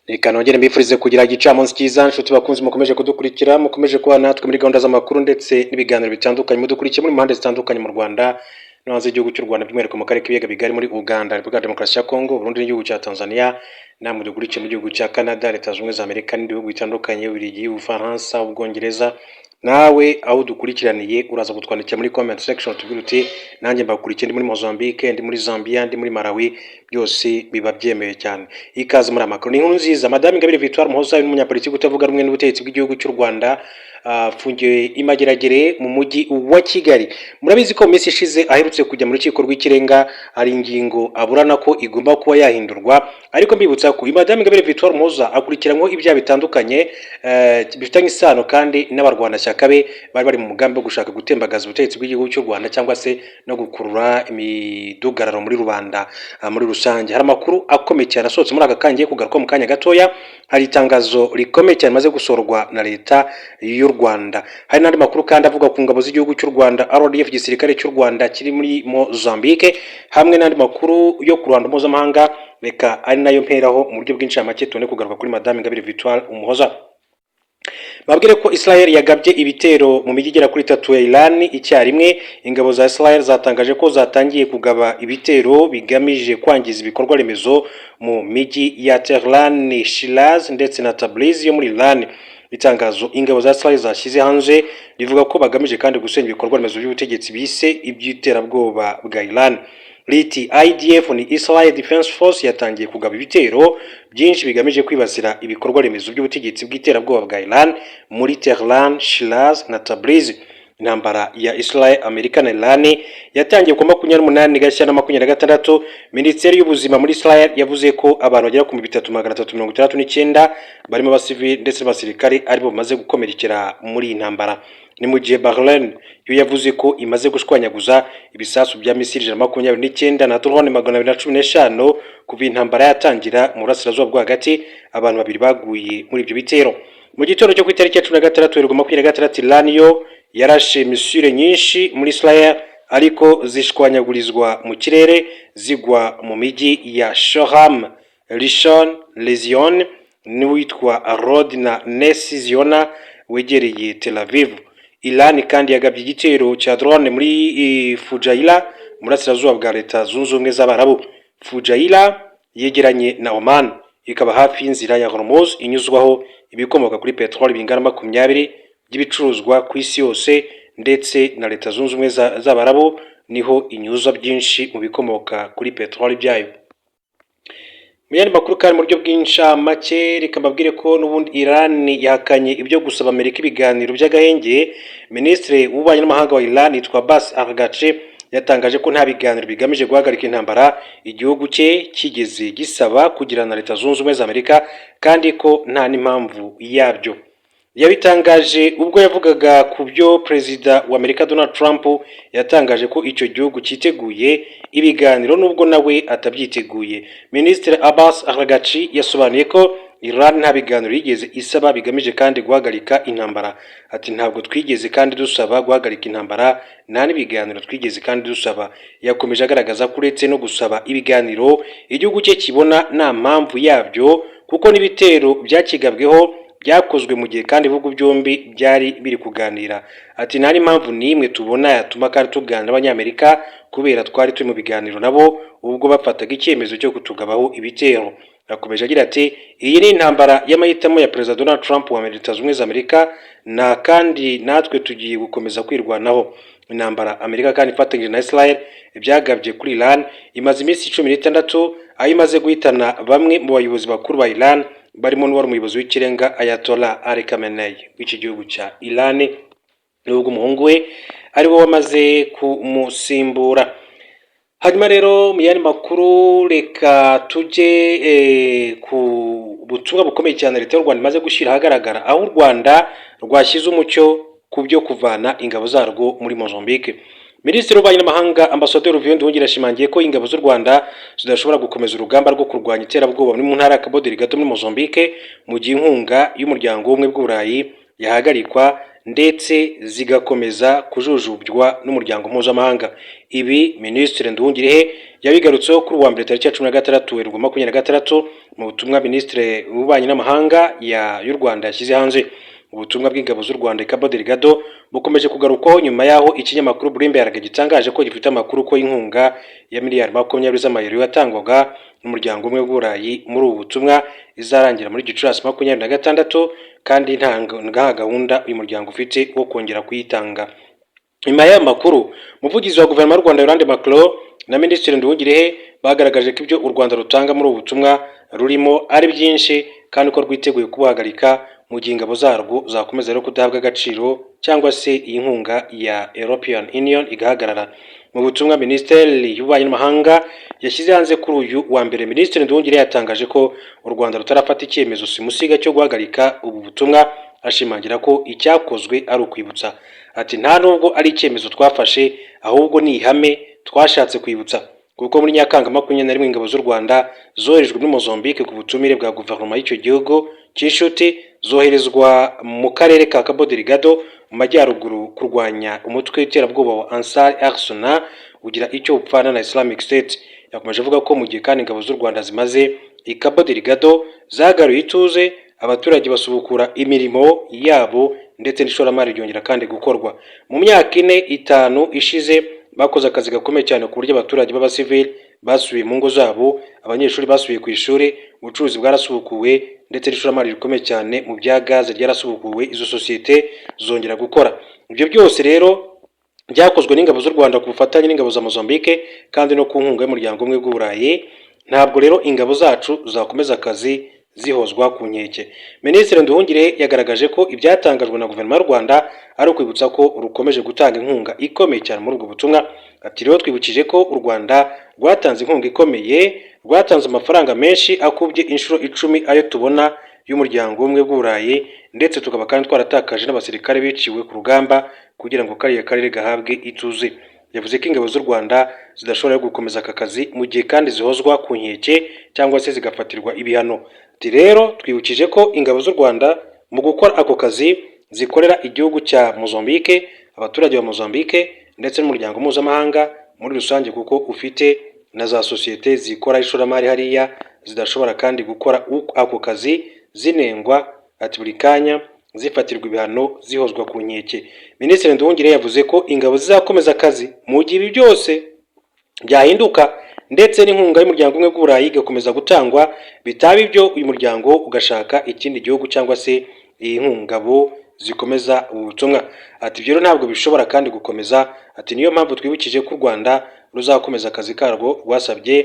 Reka nongere mbifurize kugira igicamunsi cyiza nshuti bakunzi mukomeje kudukurikira mukomeje kuba natwe muri gahunda z'amakuru ndetse n'ibiganiro bitandukanye mudukurikiye muri impande zitandukanye mu Rwanda no hanze y'igihugu cy'u Rwanda by'umwihariko mu karere k'ibiyaga bigari muri Uganda, Repubulika ya Demokarasi ya Kongo, Burundi n'igihugu cya Tanzania, namwe dukurikiye mu gihugu cya Canada, Leta Zunze Ubumwe za Amerika n'ibihugu bitandukanye Ububiligi, Ubufaransa, Ubwongereza. Nawe aho dukurikiraniye uraza kutwandikira muri comment section tubwira uti nanjye mbakurikiye ndi muri Mozambique, ndi muri Zambia, ndi muri Malawi, byose biba byemewe cyane. Ikaze muri amakuru. Ni inkuru nziza. Madame Ingabire Victoire Umuhoza n'umunyapolitiki utavuga rumwe n'ubutegetsi bw'igihugu cy'u Rwanda afungiwe imageragere mu mujyi wa Kigali. Murabizi ko mu minsi ishize aherutse kujya mu rukiko rw'ikirenga hari ingingo aburana ko igomba kuba yahindurwa, ariko mbibutsa ko Madame Ingabire Victoire Umuhoza akurikiranyweho ibyaha bitandukanye bifitanye isano kandi n'abarwanashyaka be bari bari mu mugambi wo gushaka gutembagaza ubutegetsi bw'igihugu cy'u Rwanda cyangwa se no gukurura imidugararo muri rubanda muri rusange. Hari amakuru akomeye cyane asohotse muri aka kangiye kugaruka mu kanya gatoya. Hari itangazo rikomeye cyane maze gusorwa na leta y'u Rwanda. Hari n'andi makuru kandi avuga ku ngabo z'igihugu cy'u Rwanda RDF, igisirikare cy'u Rwanda kiri muri Mozambique, hamwe n'andi makuru yo ku Rwanda mpuzamahanga. Reka ari nayo mperaho mu buryo bw'incamake tubone kugaruka kuri Madame Ingabire Victoire Umuhoza. Babwire ko Israel yagabye ibitero mu mijyi igera kuri 3 ya Iran icyarimwe. Ingabo za Israel zatangaje ko zatangiye kugaba ibitero bigamije kwangiza ibikorwa remezo mu mijyi ya Tehran, Shiraz ndetse na Tabriz yo muri Iran. Itangazo ingabo za Israel zashyize hanze rivuga ko bagamije kandi gusenya ibikorwa remezo by'ubutegetsi bise iby'iterabwoba bwa Iran. Liti IDF ni Israel Defense Force yatangiye kugaba ibitero byinshi bigamije kwibasira ibikorwa remezo by'ubutegetsi bw'iterabwoba bwa Iran muri Tehran, Shiraz na Tabriz. Intambara ya Israel, Amerika na Iran yatangiye ku 28 Gashyantare 2026. Minisiteri y'ubuzima muri Israel yavuze ko abantu bagera ku 3369 barimo abasivili ndetse n'abasirikare aribo bamaze gukomerekera muri iyi ntambara. Ni mu gihe Bahrain yo yavuze ko imaze gushwanyaguza ibisasu bya misiri 29 na drone 215 kuva intambara yatangira mu burasirazuba bwo hagati. Abantu babiri baguye muri ibyo bitero. Mu gitondo cyo ku itariki ya 16/26 Iran yo yarashe misile nyinshi muri Israel ariko zishwanyagurizwa mu kirere zigwa mu mijyi ya Shoham, Rishon LeZion n'uwitwa Arod na Ness Ziona wegereye Tel Aviv. Iran kandi yagabye igitero cya drone muri Fujairah murasirazuba bwa Leta Zunze Ubumwe z'Abarabu. Fujairah yegeranye na Oman, ikaba hafi y'inzira ya Hormuz inyuzwaho ibikomoka kuri petroli bingana 20 by'ibicuruzwa ku isi yose, ndetse na Leta Zunze Ubumwe z'Abarabu niho inyuza byinshi mu bikomoka kuri petroli byayo. Muyandi makuru kandi mu buryo bw'incamake reka mbabwire ko n'ubundi Iran yahakanye ibyo gusaba Amerika ibiganiro by'agahenge. Minisitiri w'ububanyi n'amahanga wa Iran yitwa Abbas Araghchi yatangaje ko nta biganiro bigamije guhagarika intambara igihugu cye kigeze gisaba kugirana na Leta Zunze Ubumwe za Amerika, kandi ko nta n'impamvu yabyo. Yabitangaje ubwo yavugaga ku byo Perezida wa Amerika Donald Trump yatangaje ko icyo gihugu cyiteguye ibiganiro nubwo nawe atabyiteguye. Minisitiri Abbas Araghchi yasobanuye ko Iran nta biganiro yigeze isaba bigamije kandi guhagarika intambara. Ati ntabwo twigeze kandi dusaba guhagarika intambara, nta n'ibiganiro twigeze kandi dusaba. Yakomeje agaragaza ko uretse no gusaba ibiganiro igihugu cye kibona nta mpamvu yabyo kuko n'ibitero byakigabweho byakozwe mu gihe kandi ibihugu byombi byari biri kuganira. Ati nta n'impamvu n'imwe tubona yatuma kandi tuganira n'Abanyamerika kubera twari turi mu biganiro nabo ubwo bafataga icyemezo cyo kutugabaho ibitero. Akomeje agira ati iyi ni intambara y'amahitamo ya Perezida Donald Trump wa Leta Zunze Ubumwe za Amerika, na kandi natwe tugiye gukomeza kwirwanaho. Intambara Amerika kandi ifatanyije na Israel ibyagabye kuri Iran imaze iminsi 16 aho imaze guhitana bamwe mu bayobozi bakuru ba Iran barimo n'uwari umuyobozi w'ikirenga Ayatollah Ali Khamenei w'iki gihugu cya Iran, n'ubwo umuhungu we ari wo wamaze kumusimbura. Hanyuma rero mu yandi makuru reka tujye ku butumwa bukomeye cyane Leta y'u Rwanda imaze gushyira ahagaragara, aho u Rwanda rwashyize umucyo ku byo kuvana ingabo zarwo muri Mozambique. Minisitiri w'ububanyi n'amahanga Ambasaderi Vieux Nduhungira yashimangiye ko ingabo z'u Rwanda zidashobora gukomeza urugamba rwo kurwanya iterabwoba muri mu ntara ya Cabo Delgado muri Mozambique mu gihe inkunga y'umuryango w'ubumwe bw'Uburayi yahagarikwa ndetse zigakomeza kujujubywa n'umuryango mpuzamahanga. Ibi Minisitiri Nduhungirehe yabigarutseho kuri uwa mbere tariki ya 16 Werurwe 2026 mu butumwa Minisitiri w'Ububanyi n'Amahanga y'u Rwanda yashyize hanze. Ubutumwa bw'ingabo z'u Rwanda i Cabo Delgado bukomeje kugarukwaho nyuma yaho ikinyamakuru Bloomberg gitangaje ko gifite amakuru ko inkunga ya miliyari 20 z'amayero yatangwaga n'umuryango umwe w'Uburayi muri ubu butumwa izarangira muri Gicurasi 2026 kandi nta gahunda uyu muryango ufite wo kongera kuyitanga. Nyuma y'aya makuru, umuvugizi wa guverinoma y'u Rwanda Yolande Macron na Minisitiri Nduhungirehe bagaragaje ko ibyo u Rwanda rutanga muri ubu butumwa rurimo ari byinshi kandi ko rwiteguye kubuhagarika mu gihe ingabo zarwo zakomeza rero kudahabwa agaciro cyangwa se iyi nkunga ya European Union igahagarara. Mu butumwa Minisiteri y'Ububanyi n'Amahanga yashyize hanze kuri uyu wa mbere, Minisitiri Nduhungirehe yatangaje ko u Rwanda rutarafata icyemezo simusiga cyo guhagarika ubu butumwa, ashimangira ko icyakozwe ari ukwibutsa. Ati nta nubwo ari icyemezo twafashe ahubwo ni ihame twashatse kwibutsa, kuko muri Nyakanga 21 ingabo z'u Rwanda zoherejwe muri Mozambique ku butumire bwa guverinoma y'icyo gihugu cy'inshuti, zoherezwa mu karere ka Cabo Delgado mu majyaruguru kurwanya umutwe w'iterabwoba wa Ansar al-Sunna ugira icyo upfana na Islamic State. Yakomeje avuga ko mu gihe kandi ingabo z'u Rwanda zimaze i Cabo Delgado zagaruye ituze, abaturage basubukura imirimo yabo ndetse n'ishoramari ryongera kandi gukorwa. Mu myaka 4-5 ishize bakoze akazi gakomeye cyane ku buryo abaturage b'abasivili basubiye mu ngo zabo, abanyeshuri basubiye ku ishuri, ubucuruzi bwarasubukuwe ndetse n'ishoramari rikomeye cyane mu bya gaze ryarasubukuwe, izo sosiyete zongera gukora. Ibyo byose rero byakozwe n'ingabo z'u Rwanda ku bufatanye n'ingabo za Mozambique kandi no ku nkunga y'umuryango umwe w'Uburayi. Ntabwo rero ingabo zacu zakomeza akazi zihozwa ku nkeke. Minisitiri Nduhungirehe yagaragaje ko ibyatangajwe na guverinoma y'u Rwanda ari ukwibutsa ko rukomeje gutanga inkunga ikomeye cyane muri ubwo butumwa. Ati rero twibukije ko u Rwanda rwatanze inkunga ikomeye, rwatanze amafaranga menshi akubye inshuro 10 ayo tubona y'umuryango umwe w'Uburayi, ndetse tukaba kandi twaratakaje n'abasirikare biciwe ku rugamba kugira ngo kariya karere gahabwe ituze. Yavuze ko ingabo z'u Rwanda zidashobora gukomeza aka kazi mu gihe kandi zihozwa ku nkeke cyangwa se zigafatirwa ibihano. Ati rero twibukije ko ingabo z'u Rwanda mu gukora ako kazi zikorera igihugu cya Mozambique, abaturage ba Mozambique ndetse n'umuryango mpuzamahanga muri rusange, kuko ufite na za sosiyete zikora ishoramari hariya zidashobora kandi gukora ako kazi zinengwa, ati buri kanya zifatirwa ibihano zihozwa ku nkeke. Minisitiri Nduhungirehe yavuze ko ingabo zizakomeza akazi mu gihe ibi byose byahinduka ndetse n'inkunga y'umuryango umwe w'Uburayi igakomeza gutangwa, bitaba ibyo uyu muryango ugashaka ikindi gihugu cyangwa se iyi nkungabo zikomeza ubu butumwa. Ati ibyo ntabwo bishobora kandi gukomeza. Ati niyo mpamvu twibukije ko u Rwanda ruzakomeza akazi karwo rwasabye,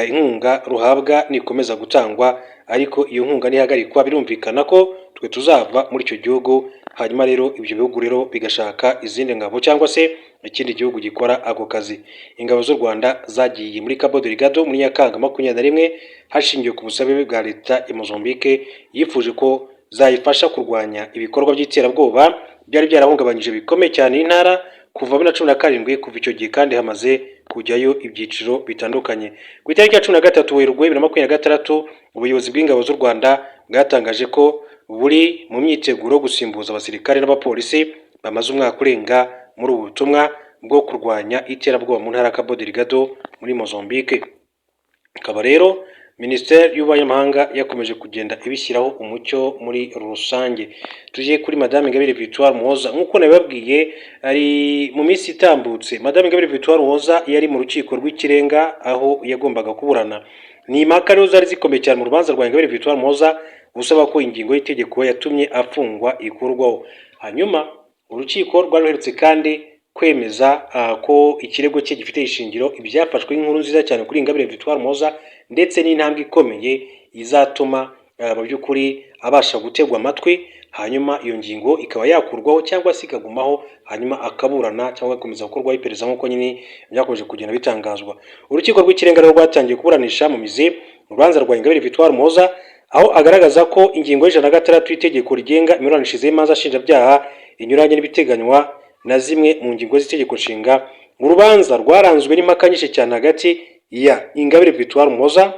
inkunga ruhabwa nikomeza gutangwa, ariko iyo nkunga nihagarikwa birumvikana ko twe tuzava muri icyo gihugu, hanyuma rero ibyo bihugu rero bigashaka izindi ngabo cyangwa se ikindi gihugu gikora ako kazi. Ingabo z'u Rwanda zagiye muri Cabo Delgado muri Nyakanga 21 hashingiwe ku busabe bwa leta ya Mozambique yifuje ko zayifasha kurwanya ibikorwa by'iterabwoba byari byarahungabanyije bikomeye cyane intara kuva 2017. Kuva icyo gihe kandi hamaze kujyayo ibyiciro bitandukanye. Ku itariki ya 13 Werurwe 2026 ubuyobozi bw'ingabo z'u Rwanda bwatangaje ko buri mu myiteguro gusimbuza abasirikare n'abapolisi bamaze umwaka urenga muri ubu butumwa bwo kurwanya iterabwoba mu ntara ya Cabo Delgado muri Mozambique. Akaba rero Minisiteri y'Ububanyi n'Amahanga yakomeje kugenda ibishyiraho umucyo muri rusange. Tugiye kuri Madame Ingabire Victoire Umuhoza, nk'uko nabibabwiye ari mu minsi itambutse, Madame Ingabire Victoire Umuhoza yari mu rukiko rw'ikirenga aho yagombaga kuburana. Ni impaka rero zari zikomeye cyane mu rubanza rwa Ingabire Victoire Umuhoza usaba ko ingingo y'itegeko yatumye afungwa ikurwaho. Hanyuma urukiko rwaruherutse kandi kwemeza ko ikirego cye gifite ishingiro, ibyafashwe nk'inkuru nziza cyane kuri Ingabire Victoire Umuhoza ndetse n'intambwe ikomeye izatuma mu by'ukuri abasha gutegwa amatwi, hanyuma iyo ngingo ikaba yakurwaho cyangwa se ikagumaho, hanyuma akaburana cyangwa agakomeza gukorwaho iperereza nk'uko nyine byakomeje kugenda bitangazwa. Urukiko rw'ikirenga rero rwatangiye kuburanisha mu mizi urubanza rwa Ingabire Victoire Umuhoza, aho agaragaza ko ingingo y'106 y'itegeko rigenga imiburanishirize y'imanza nshinjabyaha inyuranye n'ibiteganywa na zimwe mu ngingo z'itegeko nshinga. Urubanza rwaranzwe n'impaka nyinshi cyane hagati ya Ingabire Victoire Umuhoza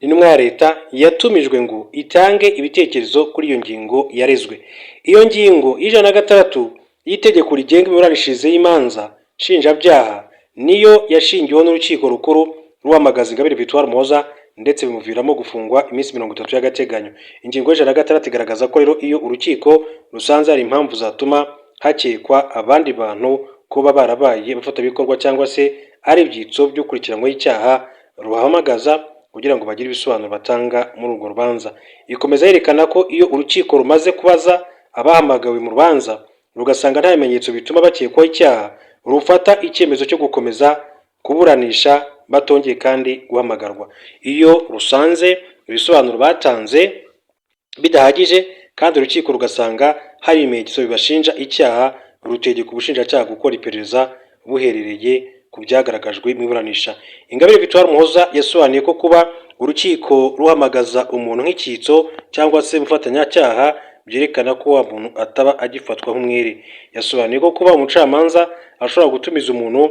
n'intumwa ya leta yatumijwe ngo itange ibitekerezo kuri iyo ngingo yarezwe. Iyo ngingo y'106 y'itegeko rigenga imiburanishirize y'imanza nshinjabyaha niyo yashingiweho n'urukiko rukuru ruhamagaza Ingabire Victoire Umuhoza ndetse bimuviramo gufungwa iminsi 30 y'agateganyo. Ingingo y'106 igaragaza ko rero iyo urukiko rusanze hari impamvu zatuma hakekwa abandi bantu kuba barabaye abafatanyabikorwa cyangwa se ari ibyitso by'ukurikiranyweho icyaha, ruhamagaza kugira ngo bagire ibisobanuro batanga muri urwo rubanza. Ikomeza yerekana ko iyo urukiko rumaze kubaza abahamagawe mu rubanza rugasanga nta bimenyetso bituma bakekwaho icyaha, rufata icyemezo cyo gukomeza kuburanisha batongeye kandi guhamagarwa. Iyo rusanze ibisobanuro batanze bidahagije kandi urukiko rugasanga hari ibimenyetso bibashinja icyaha, rutegeka ubushinjacyaha gukora iperereza buherereye ku byagaragajwe mu iburanisha. Ingabire Victoire Umuhoza yasobanuye ko kuba urukiko ruhamagaza umuntu nk'icyitso cyangwa se umufatanyacyaha byerekana ko wa muntu ataba agifatwa nk'umwere. Yasobanuye ko kuba umucamanza ashobora gutumiza umuntu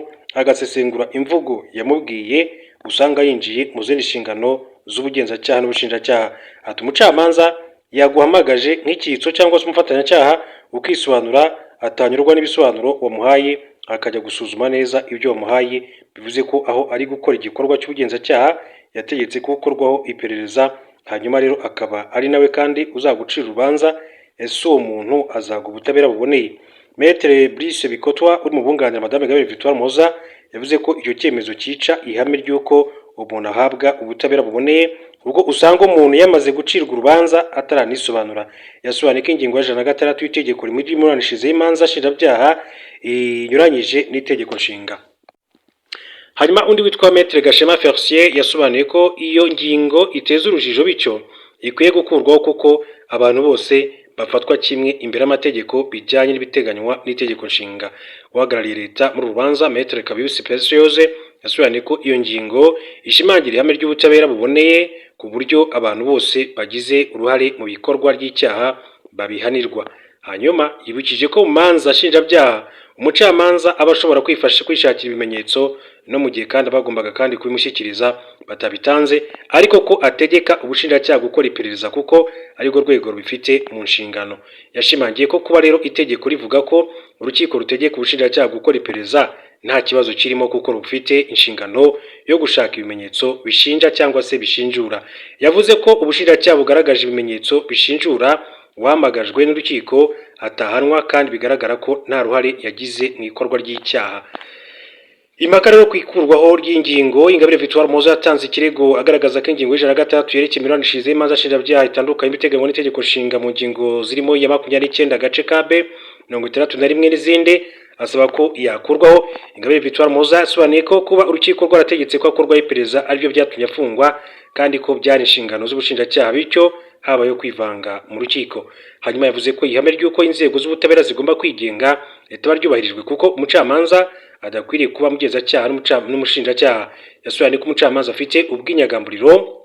agasesengura imvugo yamubwiye usanga yinjiye mu zindi nshingano z'ubugenzacyaha n'ubushinjacyaha. Ati umucamanza yaguhamagaje nk'icyitso cyangwa se umufatanyacyaha ukisobanura, atanyurwa n'ibisobanuro wamuhaye akajya gusuzuma neza ibyo wamuhaye, bivuze ko aho ari gukora igikorwa cy'ubugenzacyaha yategetse ko gukorwaho iperereza, hanyuma rero akaba ari nawe kandi uzagucira urubanza. Ese uwo muntu azaga ubutabera buboneye? Maître Brice Bikotwa uri mu bunganira Madame Ingabire Victoire Umuhoza yavuze ko icyo cyemezo cyica ihame ry'uko umuntu ahabwa ubutabera buboneye ubwo usanga umuntu yamaze gucirwa urubanza ataranisobanura. Yasobanuye ko ingingo ya 106 y'itegeko rimwe ry'imiburanishirize y'imanza nshinjabyaha inyuranyije n'itegeko nshinga. Hanyuma undi witwa Maître Gashema Felicien yasobanuye ko iyo ngingo iteza urujijo bityo ikwiye gukurwaho kuko abantu bose bafatwa kimwe imbere y'amategeko bijyanye n'ibiteganywa n'itegeko nshinga. Uhagarariye leta muri rubanza Maître Kabiusi Persiose yasobanuye ko iyo ngingo ishimangira ihame ry'ubutabera buboneye ku buryo abantu bose bagize uruhare mu bikorwa ry'icyaha babihanirwa. Hanyuma yibukije ko mu manza nshinjabyaha umucamanza aba ashobora kwishakira ibimenyetso no mu gihe kandi bagombaga kandi kubimushyikiriza batabitanze, ariko ko ategeka ubushinjacyaha gukora iperereza kuko arirwo rwego rubifite mu nshingano. Yashimangiye ko kuba rero itegeko rivuga ko urukiko rutegeka ubushinjacyaha gukora iperereza nta kibazo kirimo kuko rufite inshingano yo gushaka ibimenyetso bishinja cyangwa se bishinjura. Yavuze ko ubushinjacyaha bugaragaje ibimenyetso bishinjura uwahamagajwe n'urukiko atahanwa kandi bigaragara ko nta ruhare yagize mu ikorwa ry'icyaha. Impaka rero kwikurwaho ry'ingingo Ingabire Victoire Umuhoza yatanze ikirego agaragaza ko ingingo y'106 yerekeye imiburanishirize y'imanza nshinjabyaha itandukanye ibiteganywa n'itegeko nshinga mu ngingo zirimo iya 29 agace ka B 61 n'izindi, asaba ko yakurwaho. Ingabire Victoire Umuhoza yasobanuye ko kuba urukiko rwarategetse ko akorwaho iperereza aribyo byatumye afungwa kandi ko byari inshingano z'ubushinjacyaha bityo habayeho kwivanga mu rukiko. Hanyuma yavuze ko ihame ry'uko inzego z'ubutabera zigomba kwigenga ritaba ryubahirijwe kuko umucamanza adakwiriye kuba mugenzacyaha n'umushinjacyaha. Yasobanuye ko umucamanza afite ubwinyagamburiro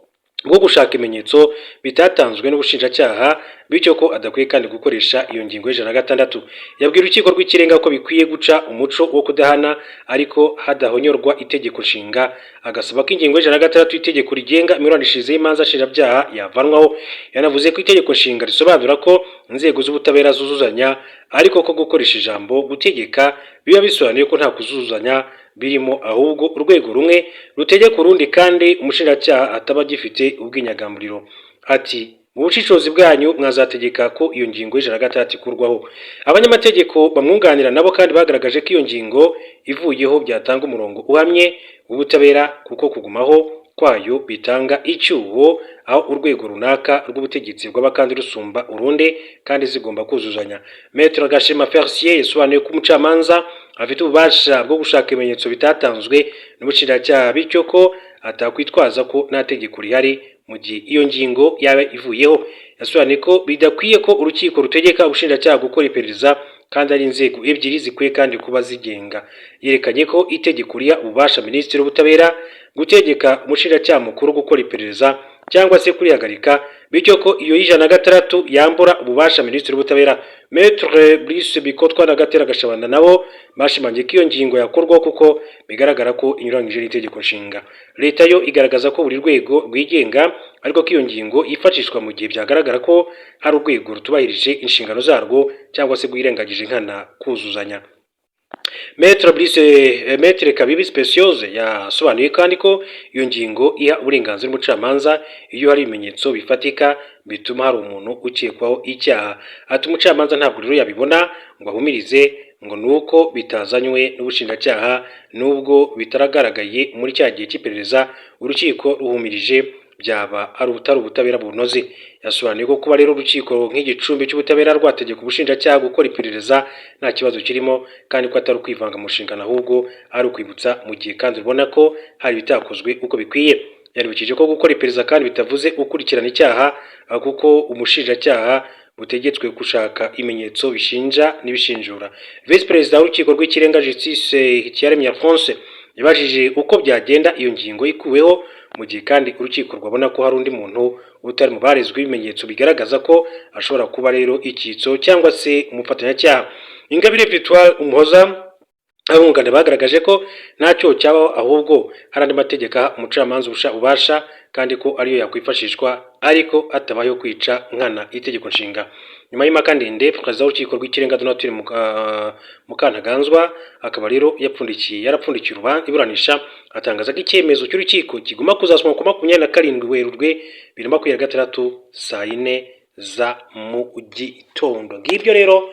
bwo gushaka ibimenyetso bitatanzwe n'ubushinjacyaha bityo ko adakwiye kandi gukoresha iyo ngingo y'106. Yabwiye urukiko rw'ikirenga ko bikwiye guca umuco wo kudahana ariko hadahonyorwa itegeko nshinga, agasaba ko ingingo y'106 itegeko rigenga imiburanishirize y'imanza nshinjabyaha yavanwaho. Yanavuze ko itegeko nshinga risobanura ko inzego z'ubutabera zuzuzanya ariko ko gukoresha ijambo gutegeka biba bisobanuye ko nta kuzuzanya birimo ahubwo urwego rumwe rutegeka urundi kandi umushinjacyaha ataba gifite ubwinyagamburiro. Ati mu bushishozi bwanyu mwazategeka ko iyo ngingo y'106 ikurwaho. Abanyamategeko bamwunganira nabo kandi bagaragaje ko iyo ngingo ivuyeho byatanga umurongo uhamye w'ubutabera kuko kugumaho kwayo bitanga icyuho aho urwego runaka rw'ubutegetsi rwaba kandi rusumba urundi kandi zigomba kuzuzanya. Maître Gashema Felicien yasobanuye ko umucamanza afite ububasha bwo gushaka ibimenyetso bitatanzwe n'ubushinjacyaha bityo ko atakwitwaza ko nta tegeko rihari mu gihe iyo ngingo yaba ivuyeho. Yasobanuye ko bidakwiye ko urukiko rutegeka ubushinjacyaha gukora iperereza kandi ari inzego ebyiri zikwiye kandi kuba zigenga. Yerekanye ko itegeko riha ububasha Minisitiri w'Ubutabera gutegeka umushinjacyaha mukuru gukora iperereza cyangwa se kurihagarika, bityo ko iyo y'106 yambura ububasha Minisitiri w'Ubutabera Maître Brice Bikotwa na Gatera Gashabana nabo bashimangiye ko iyo ngingo yakorwaho kuko bigaragara ko inyuranyije n'itegeko nshinga. Leta yo igaragaza ko buri rwego rwigenga ariko ko iyo ngingo yifashishwa mu gihe byagaragara ko hari urwego rutubahirije inshingano zarwo cyangwa se rwirengagije nkana kuzuzanya. Maître Kabibi Speciose yasobanuye kandi ko iyo ngingo iha uburenganzira umucamanza iyo hari ibimenyetso bifatika bituma hari umuntu ukekwaho icyaha. Ati umucamanza ntabwo rero yabibona ngo ahumirize ngo nuko bitazanywe n'ubushinjacyaha nubwo bitaragaragaye muri cya gihe cy'iperereza urukiko ruhumirije byaba ari ubutabera bunoze. Yasobanuye ko kuba rero urukiko nk'igicumbi cy'ubutabera rwategeka ubushinjacyaha gukora iperereza nta kibazo kirimo kandi ko atari ukwivanga mu nshingano ahubwo ari ukwibutsa mu gihe kandi ubona ko hari ibitakozwe uko bikwiye. Yaribukije ko gukora iperereza kandi bitavuze gukurikirana icyaha kuko umushinjacyaha butegetswe gushaka ibimenyetso bishinja n'ibishinjura. Vice Perezida w'urukiko rw'ikirenga Justice Hitiyaremye Alphonse yabajije uko byagenda iyo ngingo ikuweho mu gihe kandi urukiko rwabona ko hari undi muntu utari mu barezwe ibimenyetso bigaragaza ko ashobora kuba rero icyitso cyangwa se umufatanyacyaha. Ingabire Victoire Umuhoza abunganira bagaragaje ko ntacyo cyabaho ahubwo hari andi mategeko umucamanza ubasha kandi ko ariyo yakwifashishwa ariko atabayeho kwica nkana itegeko nshinga. Nyuma y'impaka ndende perezida w'urukiko rw'ikirenga Donatille Mukantaganzwa akaba rero yarapfundikiye iburanisha atangaza ko icyemezo cy'urukiko kiguma kuzasomwa ku 27 Werurwe 2026 saa 4 za mu gitondo. Ngibyo rero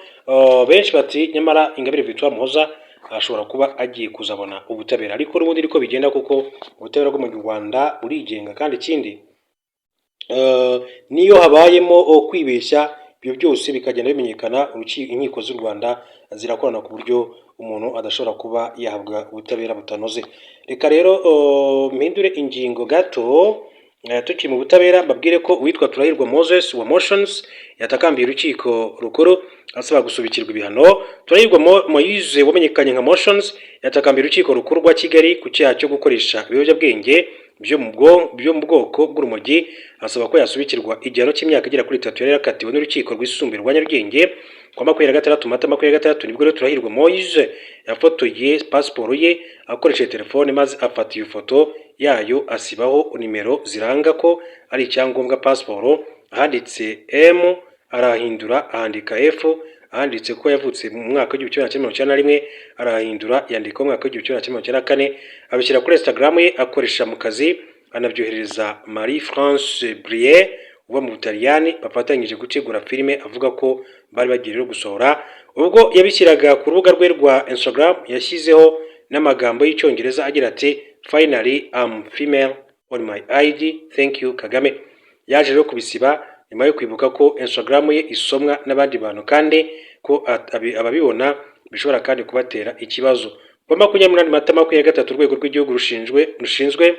benshi bati nyamara Ingabire Victoire Umuhoza ashobora kuba agiye kuzabona ubutabera, ariko n'ubundi niko bigenda kuko ubutabera bwo mu Rwanda burigenga kandi ikindi niyo habayemo kwibeshya ibyo byose bikagenda bimenyekana inkiko z'u Rwanda zirakorana ku buryo umuntu adashobora kuba yahabwa ubutabera butanoze. Reka rero mpindure ingingo gato tukiri mu butabera mbabwire ko uwitwa Turahirwa Moses wa Motions yatakambiye urukiko rukuru asaba gusubikirwa ibihano. Turahirwa Moise wamenyekanye nka Motions yatakambiye urukiko rukuru rwa Kigali ku cyaha cyo gukoresha ibiyobyabwenge byo mu bwoko bw'urumogi, asaba ko yasubikirwa igihano cy'imyaka igera kuri 3 yari yakatiwe n'urukiko rwisumbuye rwa Nyarugenge kwa 26 Mata 2026. Nibwo rero Turahirwa Moise yafotoye pasiporo ye akoresheje telefone maze afata iyo foto yayo asibaho nimero ziranga ko ari icyangombwa pasiporo, ahanditse M arahindura ahandika F, ahanditse ko yavutse mu mwaka w'1991 arahindura yandika mu mwaka w'1994, abishyira kuri Instagram ye akoresha mu kazi, anabyohereza Marie France Brier uba mu Butaliyani bafatanyije gutegura filime avuga ko bari bagiye gusohora. Ubwo yabishyiraga ku rubuga rwe rwa Instagram yashyizeho n'amagambo y'icyongereza agira ati finally I'm female on my ID, thank you Kagame. Yaje rero kubisiba nyuma yo kwibuka ko Instagram ye isomwa n'abandi bantu kandi ko ababibona bishobora kandi kubatera ikibazo. Kwa 28 Mata 2023 urwego rw'igihugu rushinzwe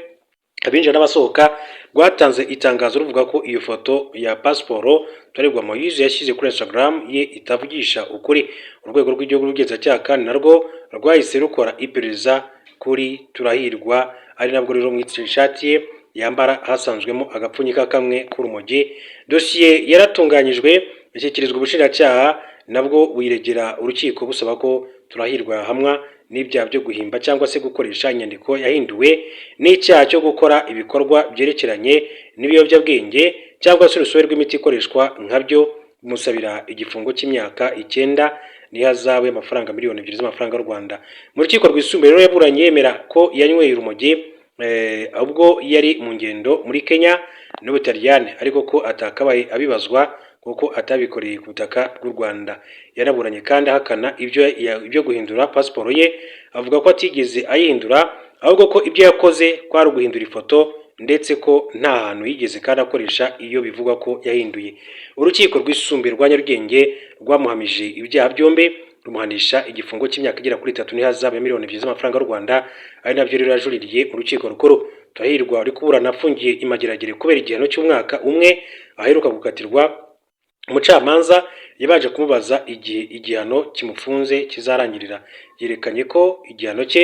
abinjira n'abasohoka rwatanze itangazo ruvuga ko iyo foto ya pasiporo Turahirwa Moise yashyize kuri Instagram ye itavugisha ukuri. Urwego rw'igihugu rw'ubugenzacyaha kandi narwo rwahise rukora iperereza kuri Turahirwa, ari nabwo rero mu ishati ye yambara hasanzwemo agapfunyika kamwe k'urumogi. Dosiye yaratunganyijwe yashyikirizwa ubushinjacyaha nabwo wiregera urukiko busaba ko Turahirwa yahamwa n'ibyaha byo guhimba cyangwa se gukoresha inyandiko yahinduwe n'icyaha cyo gukora ibikorwa byerekeranye n'ibiyobyabwenge cyangwa se urusobe rw'imiti ikoreshwa nkabyo, musabira igifungo cy'imyaka 9 n'ihazabu y'amafaranga miliyoni 2 z'amafaranga y'u Rwanda. Mu rukiko rwisumbuye rero yaburanye yemera ko yanyweye urumogi ubwo yari mu ngendo muri Kenya n'Ubutaliyani, ariko ko atakabaye abibazwa kuko atabikoreye ku butaka bw'u Rwanda. Yaraburanye kandi ahakana ibyo guhindura pasiporo ye, avuga ko atigeze ayihindura ahubwo ko ibyo yakoze kwari guhindura ifoto ndetse ko nta hantu yigeze kandi akoresha iyo bivugwa ko yahinduye. Urukiko rwisumbuye rwa Nyarugenge rwamuhamije ibyaha byombi rumuhanisha igifungo cy'imyaka igera kuri 3 n'ihazabu ya miliyoni 2 z'amafaranga y'u Rwanda, ari nabyo rero yajuririye mu rukiko rukuru. Turahirwa ari kuburana afungiye imageragere kubera igihano cy'umwaka umwe aheruka gukatirwa. Umucamanza yabanje kumubaza igihe igihano kimufunze kizarangirira, yerekanye ko igihano cye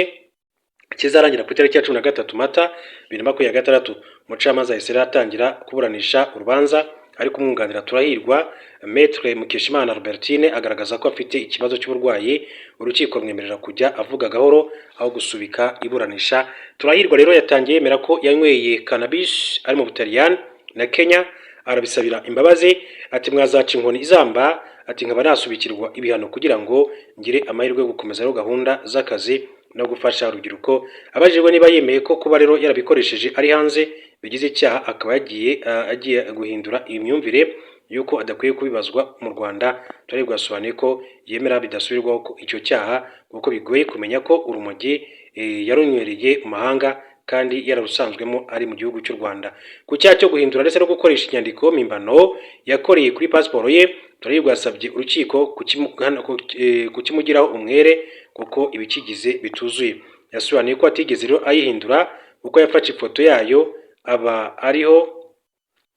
kizarangira ku itariki ya 13 Mata 2026. Umucamanza yahise atangira kuburanisha urubanza ariko umwunganira Turahirwa Maître Mukeshimana Albertine agaragaza ko afite ikibazo cy'uburwayi, urukiko rumwemerera kujya avuga gahoro aho gusubika iburanisha. Turahirwa rero yatangiye yemera ko yanyweye cannabis ari mu Butaliyani na Kenya, arabisabira imbabazi ati mwazaca inkoni izamba, ati nkaba nasubikirwa ibihano kugira ngo ngire amahirwe yo gukomeza gahunda z'akazi no gufasha urubyiruko. Abajijwe niba yemeye ko kuba rero yarabikoresheje ari hanze bigize icyaha, akaba agiye guhindura imyumvire yuko adakwiye kubibazwa mu Rwanda. Turahirwa yasobanuye ko yemera bidasubirwaho ko icyo cyaha kuko bigoye kumenya ko urumogi yarunywereye mu mahanga kandi yararusanzwemo ari mu gihugu cy'u Rwanda. Ku cyaha cyo guhindura ndetse no gukoresha inyandiko mpimbano yakoreye kuri pasiporo ye, Turahirwa yasabye urukiko kukimugiraho umwere kuko ibikigize bituzuye. Yasobanuye ko atigeze rero ayihindura kuko yafashe ifoto yayo aba ariho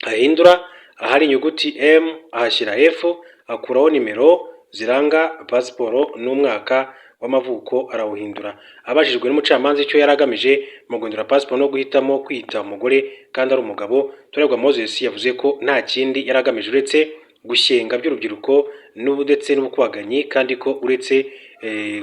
ahindura ahari inyuguti M ahashyira F, akuraho nimero ziranga pasiporo n'umwaka w'amavuko arawuhindura. Abajijwe n'umucamanza icyo yari agamije mu guhindura pasiporo no guhitamo kwita umugore kandi ari umugabo, Turahirwa Moses yavuze ko nta kindi yari agamije uretse gushyenga by'urubyiruko ndetse n'ubukubaganyi, kandi ko uretse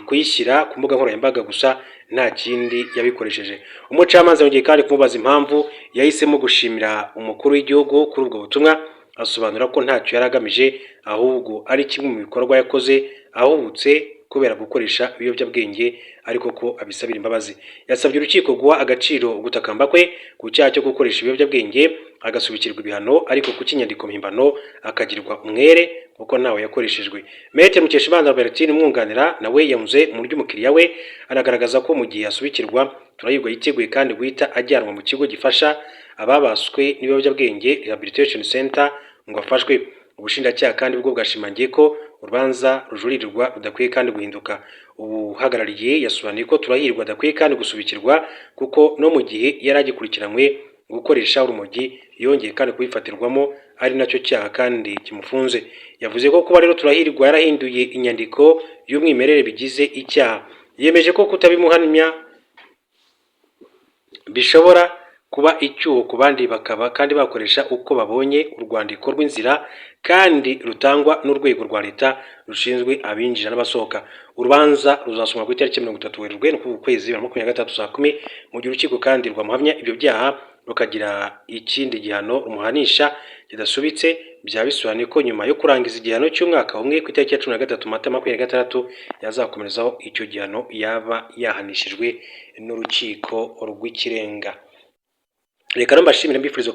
kuyishyira ku mbuga nkoranyambaga gusa nta kindi yabikoresheje. Umucamanza yongeye kandi kumubaza impamvu yahisemo gushimira umukuru w'igihugu kuri ubwo butumwa, asobanura ko ntacyo yari agamije ahubwo ari kimwe mu bikorwa yakoze ahubutse kubera gukoresha ibiyobyabwenge, ariko ko abisabira imbabazi. Yasabye urukiko guha agaciro ugutakamba kwe ku cyaha cyo gukoresha ibiyobyabwenge agasubikirwa ibihano, ariko ku cy'inyandiko mpimbano akagirwa umwere kuko ntawe yakoreshejwe. Maître Mukeshimana Albertine umwunganira nawe yamuze mu buryo umukiriya we, anagaragaza ko mu gihe asubikirwa Turahirwa yiteguye kandi guhita ajyanwa mu kigo gifasha ababaswe n'ibiyobyabwenge Rehabilitation Center ngo afashwe. Ubushinjacyaha kandi bwo bwashimangiye ko urubanza rujuririrwa rudakwiye kandi guhinduka. Ubuhagarariye yasobanuye ko Turahirwa adakwiye kandi gusubikirwa kuko no mu gihe yari agikurikiranywe gukoresha urumogi yongeye kandi kubifatirwamo ari nacyo cyaha kandi kimufunze. Yavuze ko kuba rero Turahirwa yarahinduye inyandiko y'umwimerere bigize icyaha. Yemeje ko kutabimuhamya bishobora kuba icyuho ku bandi bakaba kandi bakoresha uko babonye urwandiko rw'inzira kandi rutangwa n'urwego rwa leta rushinzwe abinjira n'abasohoka. Urubanza ruzasomwa ku itariki 30 Werurwe ku kwezi 2023 saa 10, mu gihe urukiko kandi rwamuhamya ibyo byaha rukagira ikindi gihano rumuhanisha kidasubitse. Byaba bisobanuye ko nyuma yo kurangiza igihano cy'umwaka umwe ku itariki ya 13 Mata 2026 yazakomerezaho icyo gihano yaba yahanishijwe n'urukiko rw'ikirenga. Reka mbashimire mbifuriza